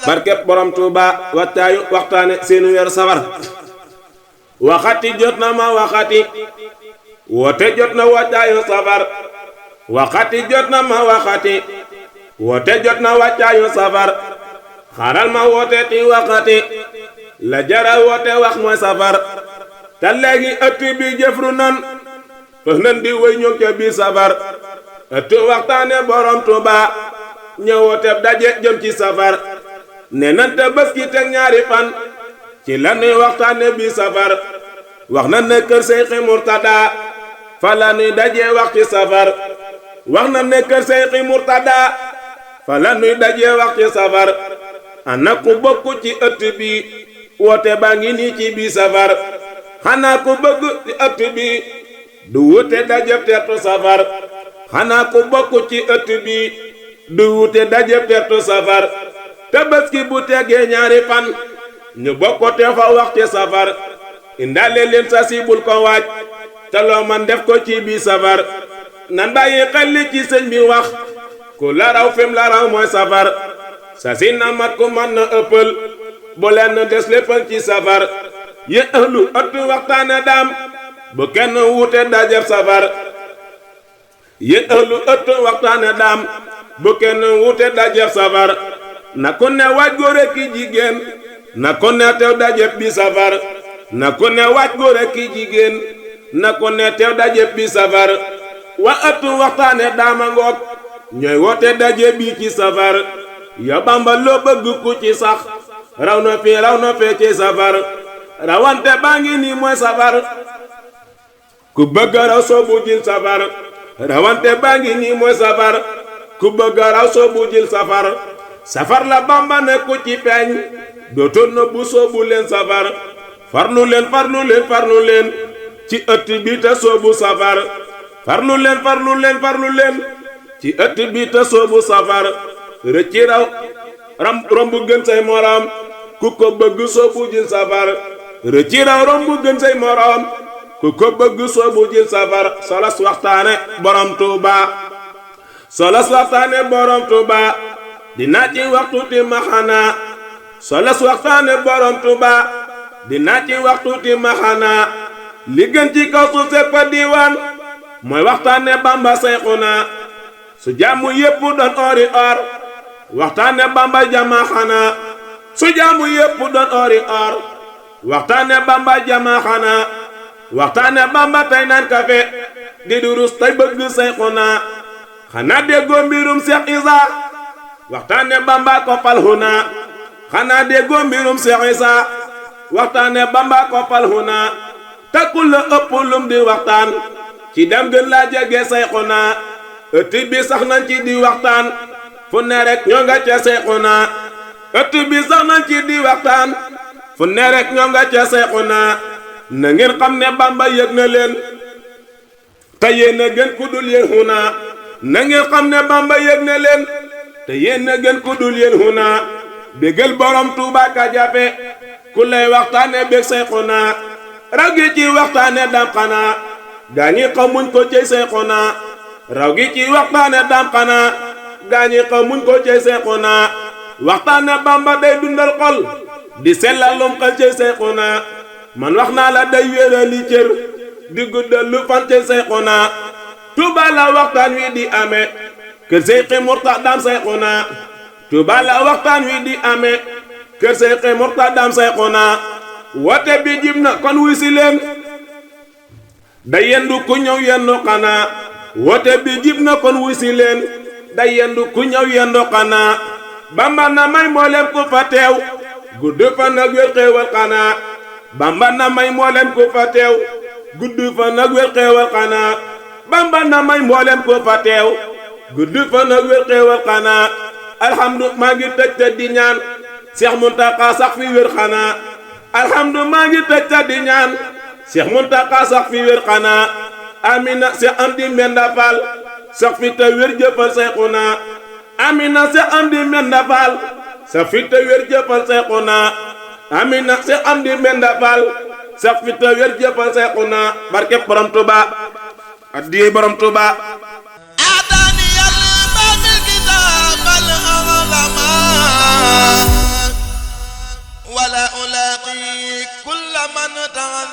barkeb borom Tuuba wattaayu waxtaane seenu weer safar waxati jot na ma waxati woote jot na wattaayu safar waxati jot na ma waxati woote jot na wattaayu safar xaaral ma woote ti waxati la jara woote wax mooy safar te léegi ëtt bi jëfru nan fëx nan di wéy ñoom ca biir safar ëtt waxtaane borom Tuuba ñëwoote daje jëm ci safar ne nan te bés ki teg ñaari fan ci la nuy waxtaane biir safar wax na ne kër Seyxi Murtada fa la nuy daje wax ci safar wax na ne kër Seyxi Murtada fa la nuy daje wax ci safar ana ku bokk ci ëtt bi woote baa ngi nii ci biir safar xanaa ku bëgg ci ëtt bi du wute dajeb tertu safar xanaa ku bokk ci ëtt bi du wute dajeb tertu safar Tabaski bu tegee ñaari fan ñu bokkote fa wax ci safar indaale leen sa si bul ko waaj te loo man def ko ci biir safar nan bàyyi xel li ci sëñ bi wax ku la raw fim la raw mooy safar sa si na mat ku man na ëppal bu leen des léppal ci safar yi ëllu ëtt waxtaane daam bu kenn wuute dajeb safar yi ëllu ëtt waxtaane daam bu kenn wuute dajeb safar na ku ne waaj góor ki jigéen na ku ne teew dajeb bi safar na ku ne waaj góor ki jigéen na ku ne teew dajeb bi safar wa ëtt waxtaane daama ngoog ñooy woote daje bi ci safar ya Bamba loo bëgg ku ci sax raw na fee ci safar rawante baa ngi nii mooy safar ku bëgg raw soobu jil safar rawante baa ngi nii mooy safar ku bëgg raw soobu jil safar safar la Bamba ne ku ci peeñ dootoon na bu soobu leen safar farlu leen ci ëtt bi te soobu safar farlu leen ci ëtt bi te soobu safar rëcci raw romb gën say morom ku ko bëgg soobu jil safar rëcci raw romb gën say morom ku ko bëgg soobu jil safar solas waxtaane borom Tuuba solas waxtaane borom Tuuba dinaa ci waxtu ti maxana solas waxtaane borom Tuuba dinaa ci waxtu ti maxana li gën ci kaw suuf sepp fa diiwaan mooy waxtaane Bamba Seyxuna su jaamu yépp doon ori or waxtaane Bamba jama xana su jaamu yépp doon ori or waxtaane Bamba jama xana waxtaane Bamba tey naan kafe di durus tey bëgg Seyxuna xanaa déggoo mbirum Seex Isa waxtaane Bamba ko fal huna xanaa déggoo mbirum Seex Isa waxtaane Bamba ko fal huna takkul la ëpp lum di waxtaan ci dem gën laa jege Seyxuna ëtt bi sax nañ ci di waxtaan fu ne rek ñoo nga ca Seyxuna ëtt bi sax nañ ci di waxtaan fu ne rek ñoo nga ca Seyxuna na ngeen xam ne Bamba yëg na leen te yéen a gën ku dul yéen huna na ngeen xam ne Bamba yëg na leen te yéen a gën ku dul yéen huna bégal borom Tuuba ka jafe ku lay waxtaane bég Seyxuna raw gi ci waxtaane dam xanaa gaañi xamuñ ko cey Seyxuna raw gi ci waxtaane dam xanaa gaañi xamuñ ko cey Seyxuna waxtaane Bamba day dundal xol di sellalum xel cey Seyxuna man wax naa la day wéerali cër di guddal lu fan cey Seyxuna Tuuba la waxtaan wi di amee kër Seyxi Murtada Seyxuna Tuuba la waxtaan wi di amee kër Seyxi Murtada Seyxuna woote bi jib na kon wuy si leen day yendu ku ñëw yendu xanaa woote bi jib na kon wuy si leen day yendu ku ñëw yendu xanaa Bamba na may mboolem ku fa teew gudd fan ak wér xéewal xanaa Bamba na may mboolem ku fa teew gudd fan ak wér xéewal xanaa Bamba na may mboolem ku fa teew gudd fan ak wér xéewal xanaa alhamdu maa ngi tëj te di ñaan Seex Muntaxa sax fi wér xanaa alhamdu maa ngi tëj te di ñaan Seex Muntaxa sax fi wér xanaa amina Seex Amdi Mbenda Faal sax fi te wér jëfal Seyxuna amina Seex Amdi Mbenda Faal sax fi te wér jëfal Seyxuna amina Seex Amdi Mbenda Faal sax fi te wér jëfal Seyxuna barke borom Tuuba addiye borom Tuuba أعطاني الله بالكتاب الأعلى من تعذب